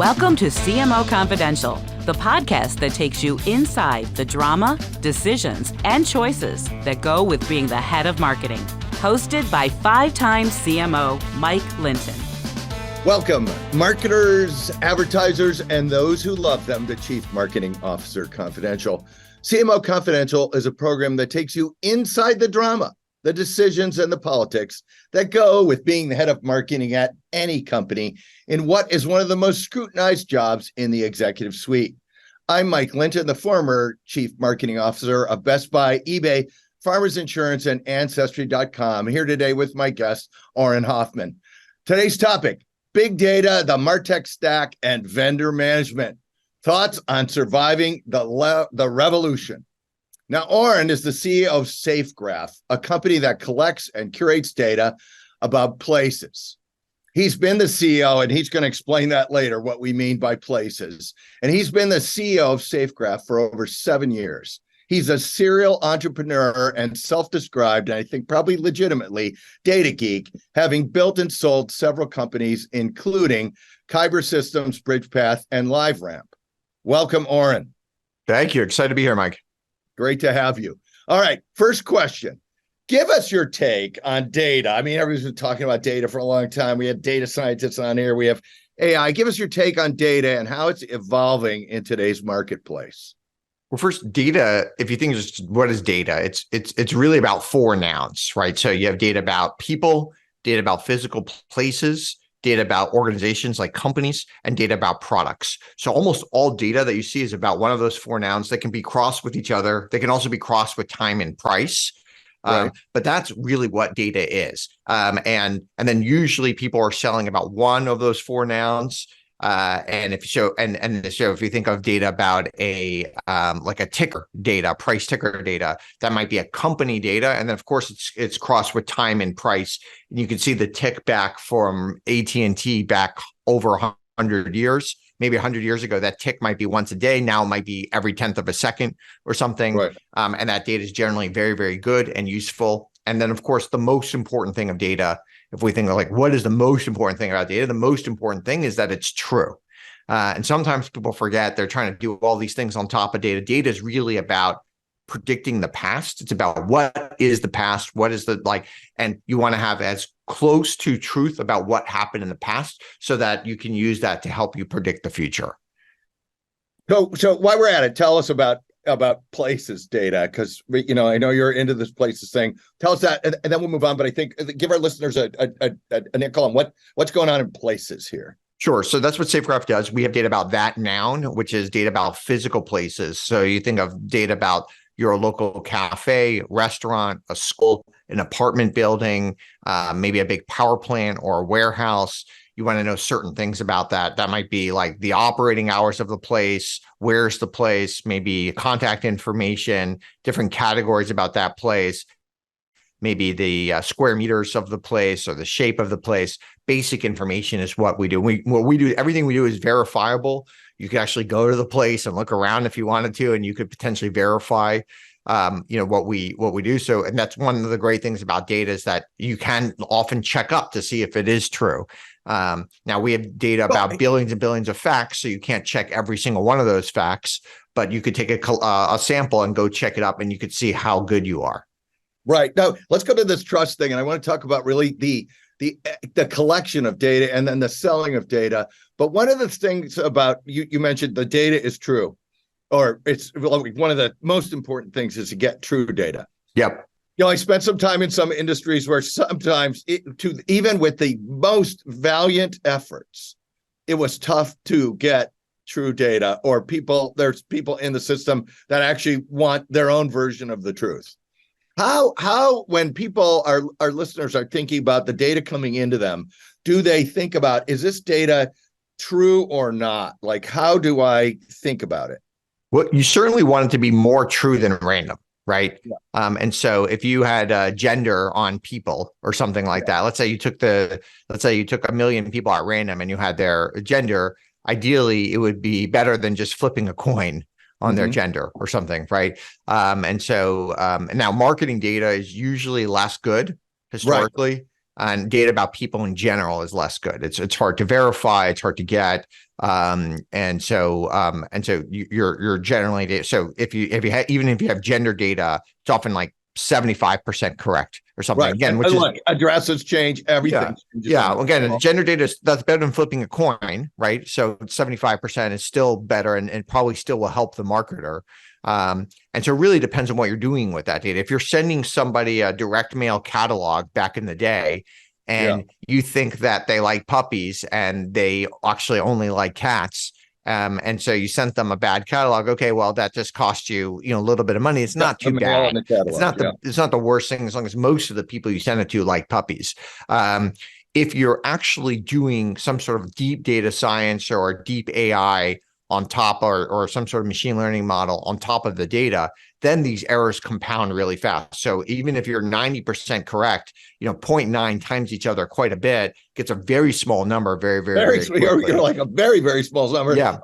Welcome to CMO Confidential, the podcast that takes you inside the drama, decisions, and choices that go with being the head of marketing. Hosted by five-time CMO Mike Linton. Welcome, marketers, advertisers, and those who love them to Chief Marketing Officer Confidential. CMO Confidential is a program that takes you inside the drama, the decisions, and the politics that go with being the head of marketing at any company in what is one of the most scrutinized jobs in the executive suite. I'm Mike Linton, the former Chief Marketing Officer of Best Buy, eBay, Farmers Insurance, and Ancestry.com, here today with my guest, Auren Hoffman. Today's topic, big data, the Martech stack, and vendor management. Thoughts on surviving the revolution. Now, Auren is the CEO of Safegraph, a company that collects and curates data about places. He's been the CEO, and he's going to explain that later, what we mean by places. And he's been the CEO of Safegraph for over 7 years. He's a serial entrepreneur and self-described, and I think probably legitimately, data geek, having built and sold several companies, including Kyber Systems, BridgePath, and LiveRamp. Welcome, Auren. Thank you. Excited to be here, Mike. Great to have you. All right, first question. Give us your take on data. I mean, everybody's been talking about data for a long time. We have data scientists on here. We have AI. Give us your take on data and how it's evolving in today's marketplace. Well, first, data, if you think just what is data, it's really about four nouns, right? So you have data about people, data about physical places, data about organizations like companies, and data about products. So almost all data that you see is about one of those four nouns that can be crossed with each other. They can also be crossed with time and price. Right. But that's really what data is. And then usually people are selling about one of those four nouns. And if so, if you think of data about a like a ticker data, price ticker data, that might be a company data, and then of course it's crossed with time and price. And you can see the tick back from AT&T back over 100 years. Maybe 100 years ago, that tick might be once a day. Now it might be every 10th of a second or something. Right. And that data is generally very, very good and useful. And then of course, the most important thing of data, if we think of like, what is the most important thing about data? The most important thing is that it's true. And sometimes people forget they're trying to do all these things on top of data. Data is really about predicting the past. It's about what is the past, what is and you want to have as close to truth about what happened in the past so that you can use that to help you predict the future. So while we're at it, tell us about places data, because I know you're into this places thing. Tell us that, and then we'll move on. But I think give our listeners an call on what's going on in places here. Sure. So that's what Safegraph does. We have data about that noun, which is data about physical places. So you think of data about your local cafe, restaurant, a school, an apartment building, maybe a big power plant or a warehouse. You want to know certain things about that. That might be like the operating hours of the place, where's the place, maybe contact information, different categories about that place, maybe the square meters of the place or the shape of the place. Basic information is what we do. Everything we do is verifiable. You could actually go to the place and look around if you wanted to, and you could potentially verify what we do. So, and that's one of the great things about data is that you can often check up to see if it is true. Now we have data about billions and billions of facts, so you can't check every single one of those facts, but you could take a sample and go check it up, and you could see how good you are. Right. Now let's go to this trust thing, and I want to talk about really the collection of data and then the selling of data. But one of the things about you mentioned the data is true, or it's one of the most important things is to get true data. Yep. I spent some time in some industries where sometimes, even with the most valiant efforts, it was tough to get true data, or there's people in the system that actually want their own version of the truth. How when people, our listeners are thinking about the data coming into them, do they think about, is this data true or not? Like, how do I think about it? Well, you certainly want it to be more true than random. Right. Yeah. And so if you had gender on people or something like that, let's say you took 1 million people at random and you had their gender, ideally it would be better than just flipping a coin on their gender or something. Right. And now marketing data is usually less good historically and data about people in general is less good. It's hard to verify. It's hard to get. And so you're generally, so if you even if you have gender data, it's often like 75% correct or something. Right. Again, and, which and is look, addresses change, everything. yeah. Again, gender data, that's better than flipping a coin, right? So 75% is still better and probably still will help the marketer. And so it really depends on what you're doing with that data. If you're sending somebody a direct mail catalog back in the day, and you think that they like puppies and they actually only like cats, and so you sent them a bad catalog. Okay, well, that just cost you, a little bit of money. It's not too bad. It's not the worst thing, as long as most of the people you send it to like puppies. If you're actually doing some sort of deep data science or deep AI on top, or some sort of machine learning model on top of the data, then these errors compound really fast. So even if you're 90% correct, 0.9 times each other quite a bit gets a very small number very quickly. You're like a very, very small number. Yeah.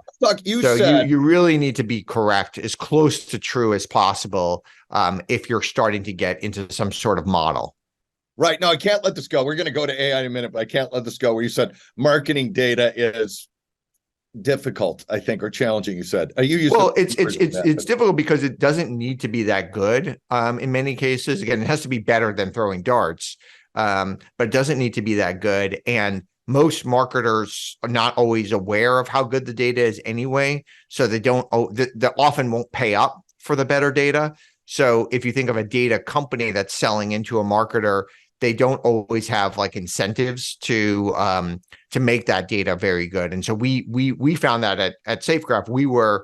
You really need to be correct, as close to true as possible, if you're starting to get into some sort of model. Right. No, I can't let this go. We're going to go to AI in a minute, but I can't let this go where you said marketing data is difficult, I think, or challenging. You said it's difficult because it doesn't need to be that good. In many cases, again, it has to be better than throwing darts, but it doesn't need to be that good. And most marketers are not always aware of how good the data is anyway, so they often won't pay up for the better data. So if you think of a data company that's selling into a marketer, they don't always have like incentives to make that data very good. And so we found that at Safegraph,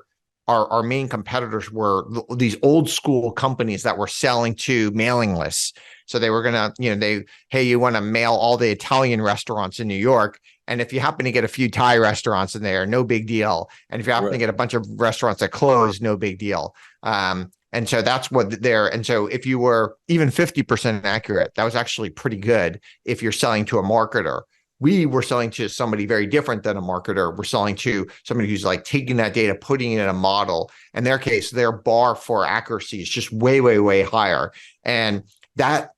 our main competitors were these old school companies that were selling to mailing lists. So they were gonna, you want to mail all the Italian restaurants in New York, and if you happen to get a few Thai restaurants in there, no big deal. And if you happen to get a bunch of restaurants that close, no big deal. And so that's what they're, and so if you were even 50% accurate, that was actually pretty good if you're selling to a marketer. We were selling to somebody very different than a marketer. We're selling to somebody who's like taking that data, putting it in a model. In their case, their bar for accuracy is just way, way, way higher. And that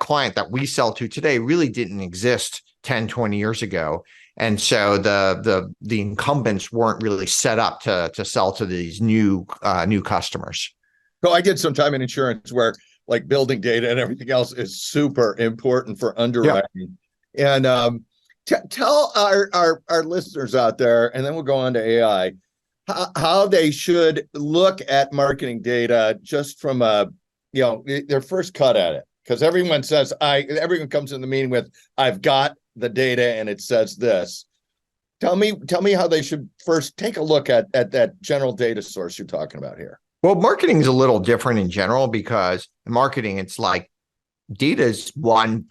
client that we sell to today really didn't exist 10, 20 years ago. And so the incumbents weren't really set up to sell to these new customers. So I did some time in insurance where like building data and everything else is super important for underwriting. Yeah. And tell our listeners out there, and then we'll go on to AI, how they should look at marketing data just from their first cut at it. Because everyone comes in the meeting with, I've got the data and it says this. Tell me how they should first take a look at that general data source you're talking about here. Well, marketing is a little different in general, because in marketing, it's like data is one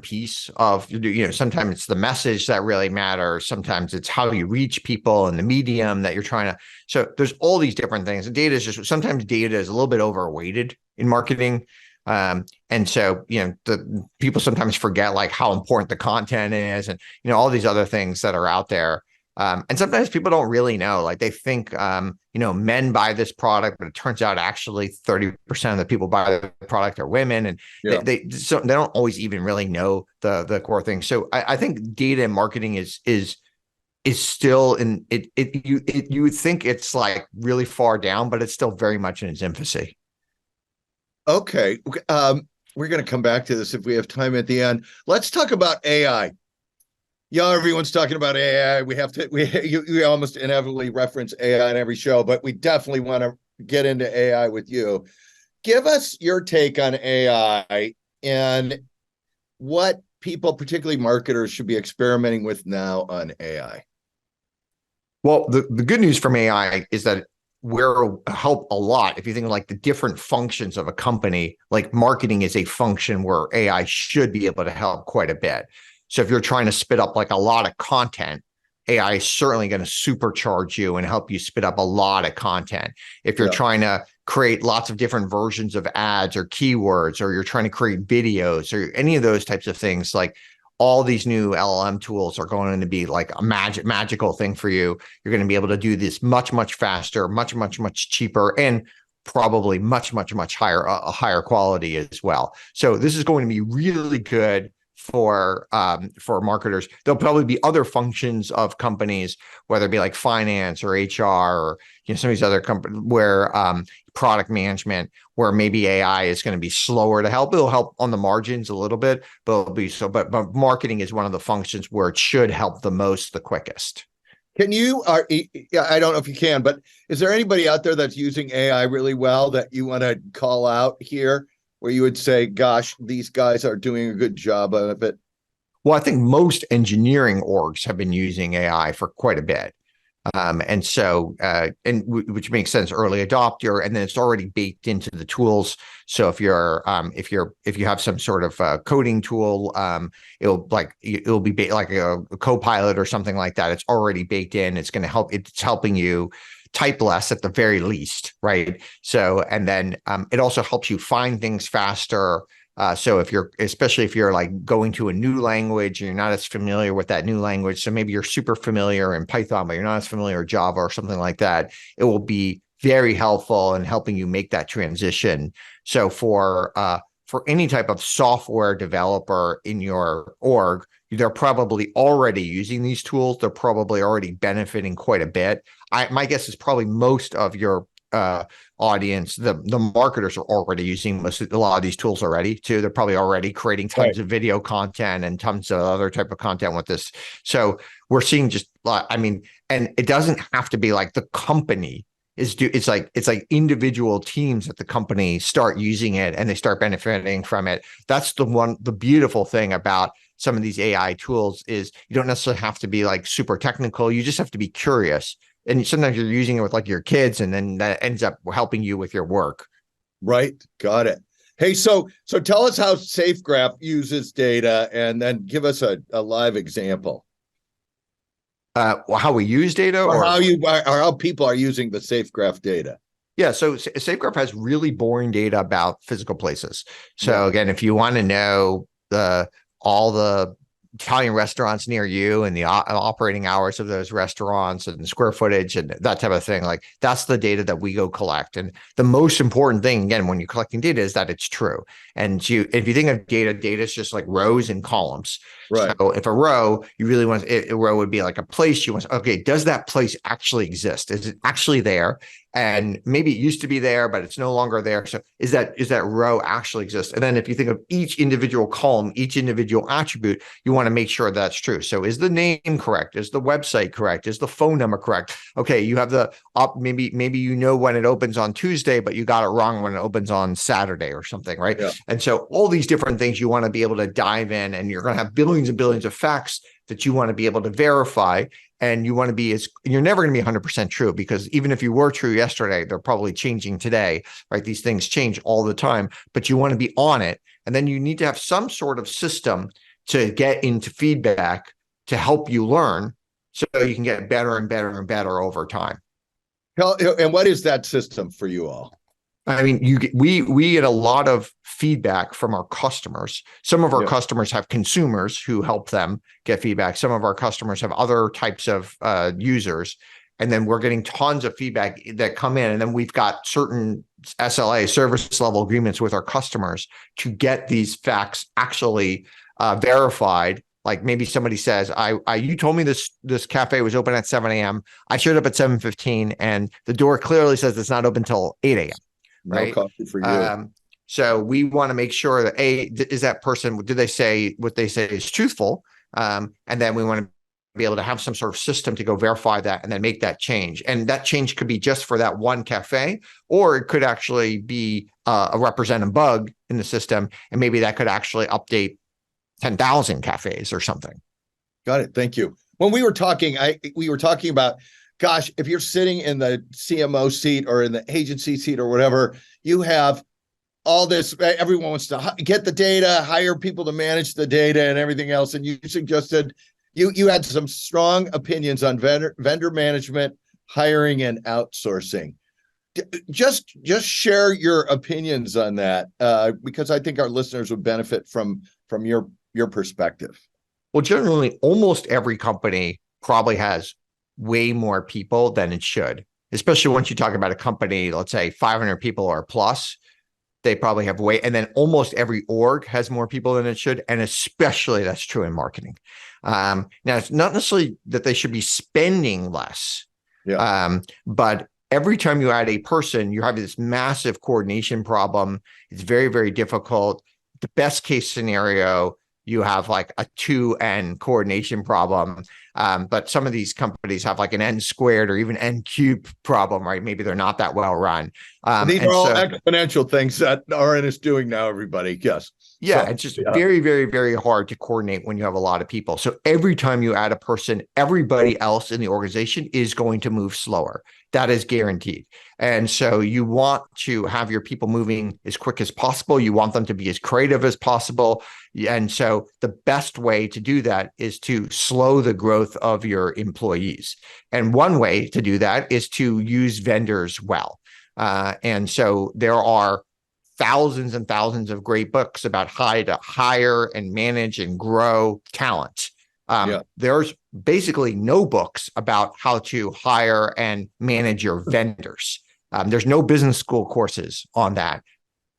piece of, sometimes it's the message that really matters. Sometimes it's how you reach people and the medium that you're trying to. So there's all these different things. And sometimes data is a little bit overweighted in marketing. And so, the people sometimes forget like how important the content is and, all these other things that are out there. And sometimes people don't really know, like they think, men buy this product, but it turns out actually 30% of the people buy the product are women, and they don't always even really know the core thing. So I think data and marketing is still in it. You would think it's like really far down, but it's still very much in its infancy. Okay. We're going to come back to this if we have time at the end. Let's talk about AI. Everyone's talking about AI. We almost inevitably reference AI in every show, but we definitely want to get into AI with you. Give us your take on AI and what people, particularly marketers, should be experimenting with now on AI. Well, the good news from AI is that will help a lot. If you think of like the different functions of a company, like marketing is a function where AI should be able to help quite a bit. So if you're trying to spit up like a lot of content, AI is certainly going to supercharge you and help you spit up a lot of content. If you're trying to create lots of different versions of ads or keywords, or you're trying to create videos or any of those types of things, like all these new LLM tools are going to be like a magical thing for you. You're going to be able to do this much, much faster, much, much, much cheaper, and probably much, much, much higher quality as well. So this is going to be really good for marketers. There'll probably be other functions of companies, whether it be like finance or HR or some of these other companies where product management, where maybe AI is going to be slower to help. It'll help on the margins a little bit, but it'll be so. But marketing is one of the functions where it should help the most, the quickest. Can you, I don't know if you can, but is there anybody out there that's using AI really well that you want to call out here, where you would say, gosh, these guys are doing a good job of it? Well, I think most engineering orgs have been using AI for quite a bit. Which makes sense, early adopter, and then it's already baked into the tools. So if you have some sort of coding tool, it'll be like a Copilot or something like that. It's already baked in. It's going to help. It's helping you type less at the very least, right? So, and then it also helps you find things faster. So especially if you're like going to a new language and you're not as familiar with that new language, so maybe you're super familiar in Python, but you're not as familiar with Java or something like that, it will be very helpful in helping you make that transition. So for any type of software developer in your org, they're probably already using these tools. They're probably already benefiting quite a bit. My guess is probably most of your audience, the marketers are already using a lot of these tools already too. They're probably already creating tons of video content and tons of other type of content with this. So we're seeing and it doesn't have to be like the company it's like individual teams at the company start using it and they start benefiting from it. That's the beautiful thing about some of these AI tools is you don't necessarily have to be like super technical. You just have to be curious. And sometimes you're using it with like your kids, and then that ends up helping you with your work. Right. Got it. Hey, so tell us how Safegraph uses data, and then give us a live example. How we use data, or how people are using the Safegraph data. Yeah, so Safegraph has really boring data about physical places. So again, if you want to know all the Italian restaurants near you and the operating hours of those restaurants and the square footage and that type of thing, like that's the data that we go collect. And the most important thing, again, when you're collecting data is that it's true. And if you think of data is just like rows and columns. Right. So if a row, you really want a row would be like a place. You want, okay, does that place actually exist? Is it actually there? And maybe it used to be there, but it's no longer there. So is that row actually exist? And then if you think of each individual column, each individual attribute, you want to make sure that's true. So is the name correct? Is the website correct? Is the phone number correct? Okay, you have maybe you know when it opens on Tuesday, but you got it wrong when it opens on Saturday or something, right? Yeah. And so all these different things you want to be able to dive in, and you're going to have billions and billions of facts that you want to be able to verify. And you want to be you're never going to be 100% true, because even if you were true yesterday, they're probably changing today, right? These things change all the time, but you want to be on it. And then you need to have some sort of system to get into feedback to help you learn, so you can get better and better and better over time. And what is that system for you all? I mean, we get a lot of feedback from our customers. Some of our customers have consumers who help them get feedback. Some of our customers have other types of users. And then we're getting tons of feedback that come in. And then we've got certain SLA, service level agreements with our customers to get these facts actually verified. Like maybe somebody says, you told me this cafe was open at 7 a.m. I showed up at 7:15 and the door clearly says it's not open until 8 a.m. Right? No coffee for you. So we want to make sure that is that person, did they say what they say is truthful? And then we want to be able to have some sort of system to go verify that and then make that change. And that change could be just for that one cafe, or it could actually be a representative bug in the system. And maybe that could actually update 10,000 cafes or something. Got it. Thank you. When we were talking, we were talking about, gosh, if you're sitting in the CMO seat or in the agency seat or whatever, you have all this, everyone wants to get the data, hire people to manage the data and everything else. And you suggested, you had some strong opinions on vendor management, hiring, and outsourcing. Just share your opinions on that, because I think our listeners would benefit from your perspective. Well, generally, almost every company probably has way more people than it should, especially once you talk about a company, let's say 500 people or plus. they probably have way, and then almost every org has more people than it should. And especially that's true in marketing. Now it's not necessarily that they should be spending less, but every time you add a person, you have this massive coordination problem. It's very, very difficult. The best case scenario, you have like a 2n coordination problem. But some of these companies have like an n squared or even n cubed problem, right? Maybe they're not that well run. These are all exponential things that Auren is doing now, everybody. Yes. Yeah, it's just very, very, very hard to coordinate when you have a lot of people. So every time you add a person, everybody else in the organization is going to move slower. That is guaranteed. And so you want to have your people moving as quick as possible. You want them to be as creative as possible. And so the best way to do that is to slow the growth of your employees. And one way to do that is to use vendors well. And so there are thousands and thousands of great books about how to hire and manage and grow talent. There's basically no books about how to hire and manage your vendors. There's no business school courses on that.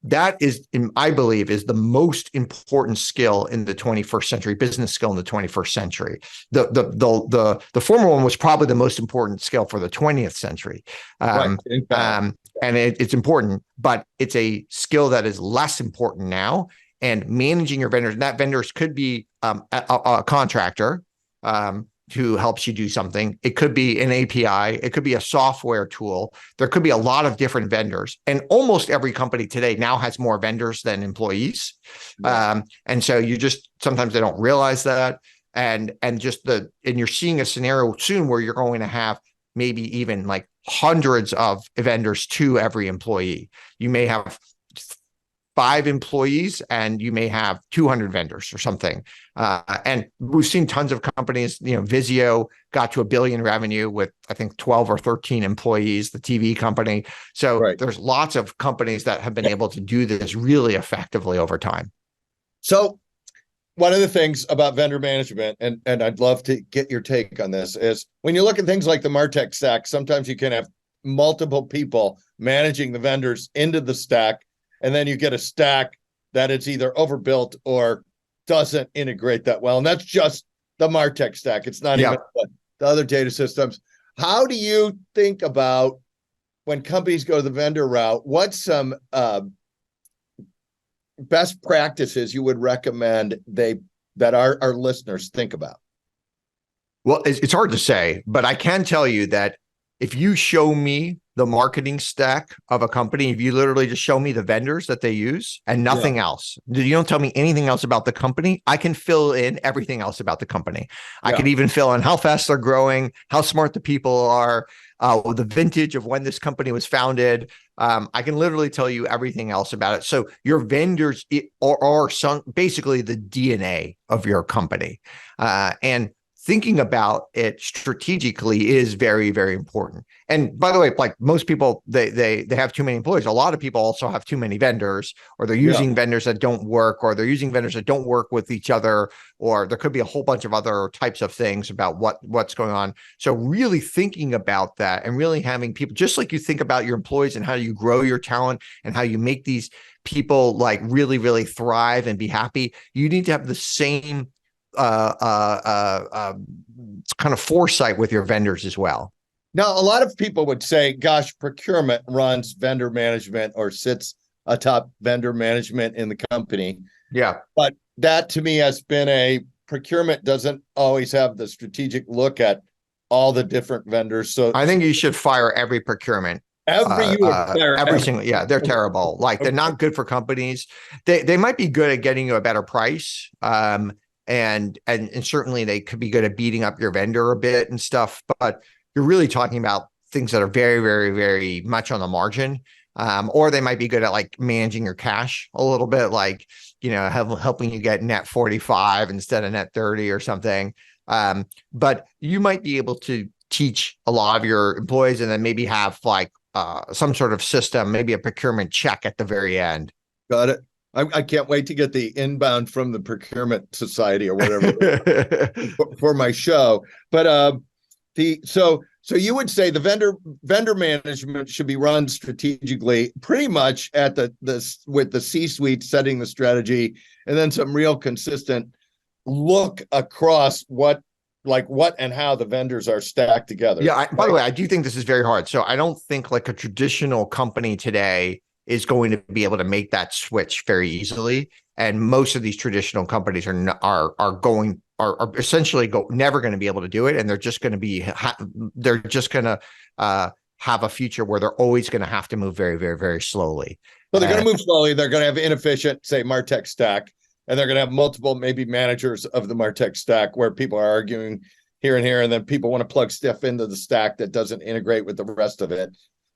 That is, I believe, is the most important skill in the 21st century, business skill in the 21st century. The former one was probably the most important skill for the 20th century. And it's important, but it's a skill that is less important now. And managing your vendors, and that vendors could be a contractor who helps you do something. It could be an API. It could be a software tool. There could be a lot of different vendors. And almost every company today now has more vendors than employees. And so you just, sometimes they don't realize that. And you're seeing a scenario soon where you're going to have maybe even like hundreds of vendors to every employee. You may have 5 employees and you may have 200 vendors or something. And we've seen tons of companies, Vizio got to $1 billion revenue with, I think, 12 or 13 employees, the TV company. So there's lots of companies that have been able to do this really effectively over time. So one of the things about vendor management, and I'd love to get your take on this, is when you look at things like the Martech stack, sometimes you can have multiple people managing the vendors into the stack, and then you get a stack that is either overbuilt or doesn't integrate that well. And that's just the Martech stack. It's not even the other data systems. How do you think about when companies go the vendor route? What's some best practices you would recommend that our listeners think about? Well, it's hard to say, but I can tell you that if you show me the marketing stack of a company, if you literally just show me the vendors that they use and nothing else, you don't tell me anything else about the company, I can fill in everything else about the company. I could even fill in how fast they're growing, how smart the people are, the vintage of when this company was founded. I can literally tell you everything else about it. So your vendors are basically the DNA of your company. And thinking about it strategically is very, very important. And by the way, like most people, they have too many employees. A lot of people also have too many vendors, or they're using vendors that don't work, or they're using vendors that don't work with each other, or there could be a whole bunch of other types of things about what's going on. So really thinking about that and really having people, just like you think about your employees and how you grow your talent and how you make these people like really, really thrive and be happy, you need to have the same kind of foresight with your vendors as well. Now, a lot of people would say, gosh, procurement runs vendor management or sits atop vendor management in the company. Yeah. But that to me has been procurement doesn't always have the strategic look at all the different vendors. So I think you should fire every procurement. Every single, they're terrible. Like they're not good for companies. They might be good at getting you a better price. And certainly they could be good at beating up your vendor a bit and stuff, but you're really talking about things that are very, very, very much on the margin. Or they might be good at like managing your cash a little bit, like, helping you get net 45 instead of net 30 or something. But you might be able to teach a lot of your employees and then maybe have like some sort of system, maybe a procurement check at the very end. Got it. I can't wait to get the inbound from the procurement society or whatever for my show. But so So you would say the vendor management should be run strategically, pretty much at the with the C-suite setting the strategy, and then some real consistent look across what and how the vendors are stacked together. Yeah. By the way, I do think this is very hard. So I don't think like a traditional company today is going to be able to make that switch very easily. And most of these traditional companies are essentially never going to be able to do it, and they're just going to have a future where they're always going to have to move very, very, very slowly. So they're going to move slowly. They're going to have inefficient, say, Martech stack, and they're going to have multiple maybe managers of the Martech stack where people are arguing here and here, and then people want to plug stuff into the stack that doesn't integrate with the rest of it.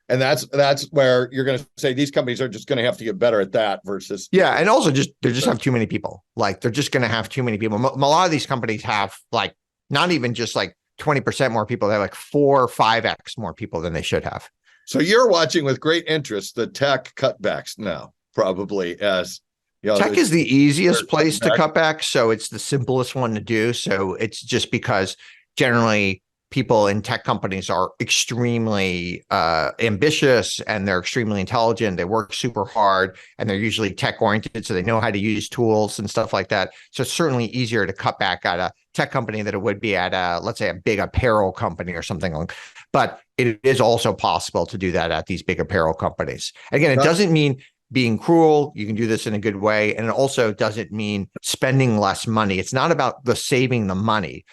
And that's where you're going to say these companies are just going to have to get better at that versus. Yeah. And also they just have too many people. Like they're just going to have too many people. A lot of these companies have like, not even just like 20% more people. They have like 4 or 5x more people than they should have. So you're watching with great interest the tech cutbacks now, probably as tech is the easiest place to cut back. So it's the simplest one to do. So it's just because generally people in tech companies are extremely ambitious, and they're extremely intelligent. They work super hard, and they're usually tech oriented. So they know how to use tools and stuff like that. So it's certainly easier to cut back at a tech company than it would be at let's say a big apparel company or something like. But it is also possible to do that at these big apparel companies. Again, it doesn't mean being cruel. You can do this in a good way. And it also doesn't mean spending less money. It's not about saving the money.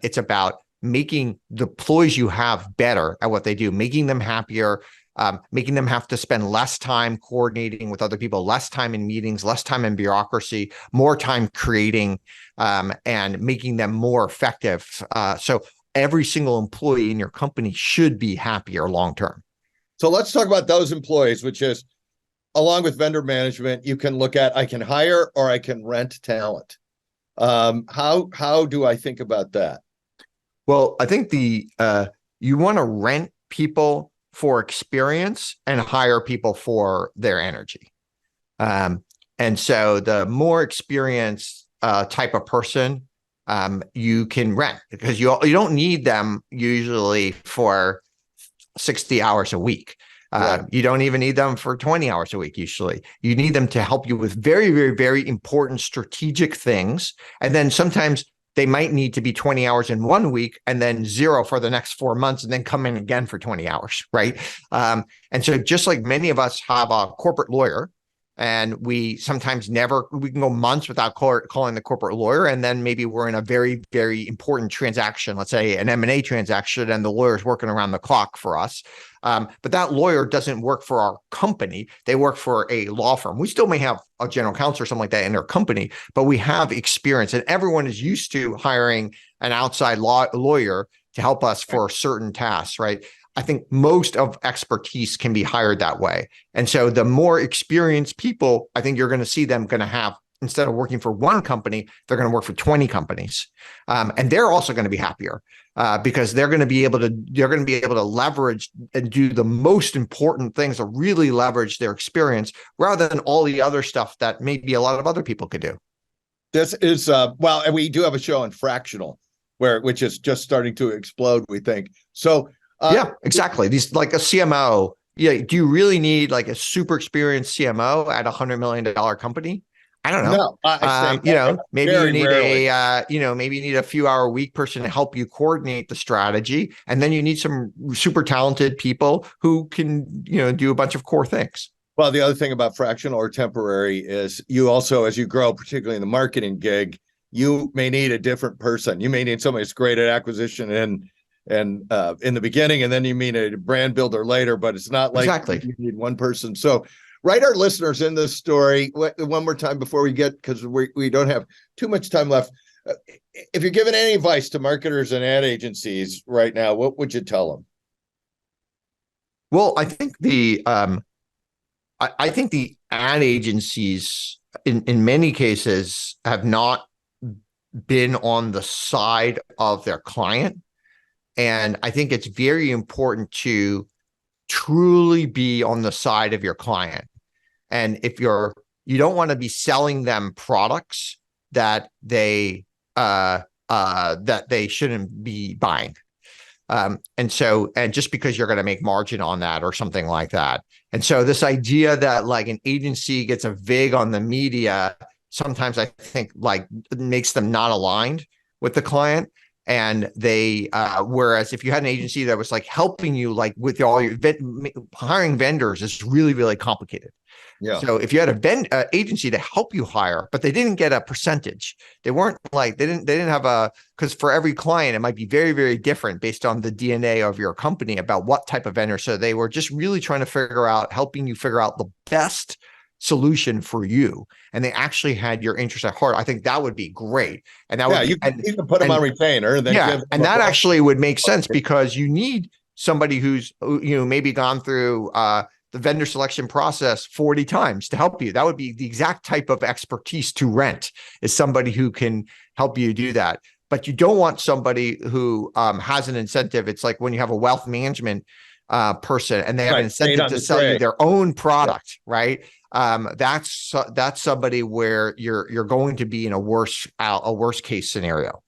It's about making the employees you have better at what they do, making them happier, making them have to spend less time coordinating with other people, less time in meetings, less time in bureaucracy, more time creating, and making them more effective. So every single employee in your company should be happier long-term. So let's talk about those employees, which is, along with vendor management, you can look at, I can hire or I can rent talent. How do I think about that? Well, I think you want to rent people for experience and hire people for their energy. And so the more experienced type of person you can rent, because you don't need them usually for 60 hours a week. Right. You don't even need them for 20 hours a week. Usually you need them to help you with very, very, very important strategic things. And then sometimes they might need to be 20 hours in 1 week and then 0 for the next 4 months, and then come in again for 20 hours. Right. And so just like many of us have a corporate lawyer, and we sometimes we can go months without calling the corporate lawyer. And then maybe we're in a very, very important transaction, let's say an M&A transaction, and the lawyer's working around the clock for us. But that lawyer doesn't work for our company. They work for a law firm. We still may have a general counsel or something like that in their company, but we have experience, and everyone is used to hiring an outside lawyer to help us for certain tasks, right? I think most of expertise can be hired that way. And so the more experienced people, I think you're going to see them going to have, instead of working for one company, they're going to work for 20 companies. And they're also going to be happier because they're going to be able to leverage and do the most important things to really leverage their experience, rather than all the other stuff that maybe a lot of other people could do. This is, well, and we do have a show on fractional, which is just starting to explode, we think. So, yeah, exactly. These, like a CMO. Yeah. Do you really need like a super experienced CMO at $100 million company? I don't know. No, maybe you need maybe you need a few hour a week person to help you coordinate the strategy. And then you need some super talented people who can, do a bunch of core things. Well, the other thing about fractional or temporary is you also, as you grow, particularly in the marketing gig, you may need a different person. You may need somebody who's great at acquisition and in the beginning, and then you mean a brand builder later, but it's not like exactly you need one person. So write our listeners in this story one more time before we get, because we don't have too much time left. If you're giving any advice to marketers and ad agencies right now, what would you tell them? Well, I think the ad agencies in many cases have not been on the side of their client. And I think it's very important to truly be on the side of your client. And if you don't want to be selling them products that they shouldn't be buying. And just because you're going to make margin on that or something like that. And so this idea that like an agency gets a vig on the media, sometimes I think like makes them not aligned with the client. And they, whereas if you had an agency that was like helping you, like with all your hiring vendors is really, really complicated. Yeah. So if you had a agency to help you hire, but they didn't get a percentage, they weren't like, they didn't have because for every client, it might be very, very different based on the DNA of your company about what type of vendor. So they were just really trying to helping you figure out the best solution for you. And they actually had your interest at heart. I think that would be great. And that would you can put them on retainer. And then that actually would make sense because you need somebody who's, maybe gone through the vendor selection process 40 times to help you. That would be the exact type of expertise to rent, is somebody who can help you do that. But you don't want somebody who has an incentive. It's like when you have a wealth management person and they have an incentive to sell you their own product, right? That's somebody where you're going to be in a worse case scenario.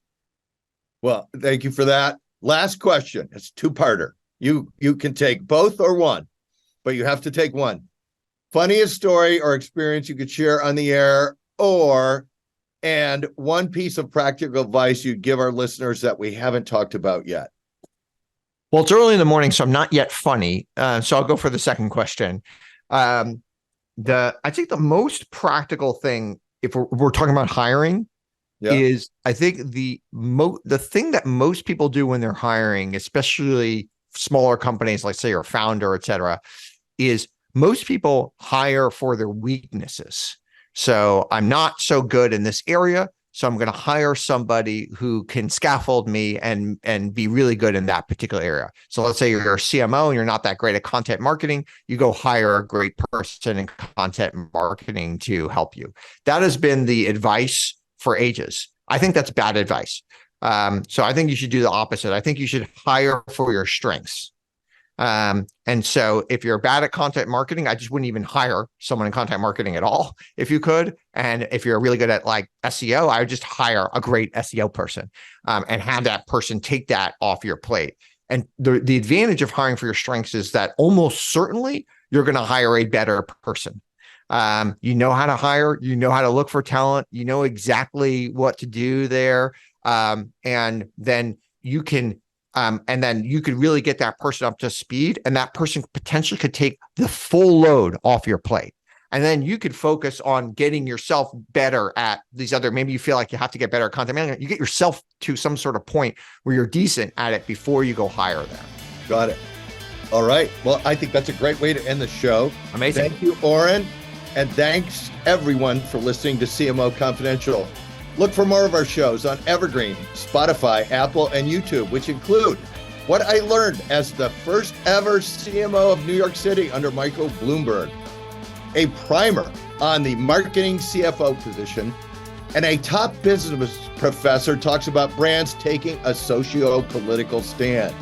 Well, thank you for that. Last question. It's two-parter. You can take both or one, but you have to take one. Funniest story or experience you could share on the air, and one piece of practical advice you'd give our listeners that we haven't talked about yet. Well, it's early in the morning, so I'm not yet funny. So I'll go for the second question. I think the most practical thing, if we're talking about hiring, is I think the thing that most people do when they're hiring, especially smaller companies, like say your founder, et cetera, is most people hire for their weaknesses. So I'm not so good in this area, so I'm going to hire somebody who can scaffold me and be really good in that particular area. So let's say you're a CMO and you're not that great at content marketing, you go hire a great person in content marketing to help you. That has been the advice for ages. I think that's bad advice. So I think you should do the opposite. I think you should hire for your strengths. And so if you're bad at content marketing, I just wouldn't even hire someone in content marketing at all if you could. And if you're really good at like SEO, I would just hire a great SEO person and have that person take that off your plate. And the advantage of hiring for your strengths is that almost certainly you're going to hire a better person. You know how to hire, you know how to look for talent, you know exactly what to do there. And then you can and then you could really get that person up to speed, and that person potentially could take the full load off your plate. And then you could focus on getting yourself better at these other, maybe you feel like you have to get better at content management. You get yourself to some sort of point where you're decent at it before you go hire them. Got it. All right. Well, I think that's a great way to end the show. Amazing. Thank you, Auren. And thanks everyone for listening to CMO Confidential. Look for more of our shows on Evergreen, Spotify, Apple, and YouTube, which include What I Learned as the first ever CMO of New York City under Michael Bloomberg, a primer on the marketing CFO position, and a top business professor talks about brands taking a socio-political stand.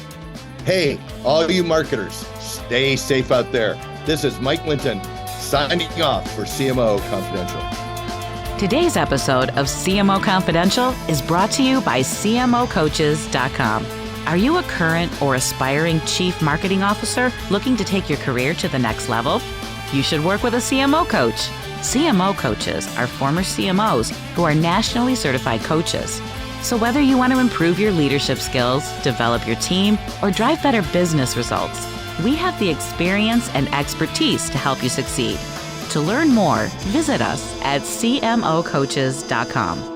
Hey, all you marketers, stay safe out there. This is Mike Winton signing off for CMO Confidential. Today's episode of CMO Confidential is brought to you by CMOcoaches.com. Are you a current or aspiring chief marketing officer looking to take your career to the next level? You should work with a CMO coach. CMO coaches are former CMOs who are nationally certified coaches. So whether you want to improve your leadership skills, develop your team, or drive better business results, we have the experience and expertise to help you succeed. To learn more, visit us at CMOcoaches.com.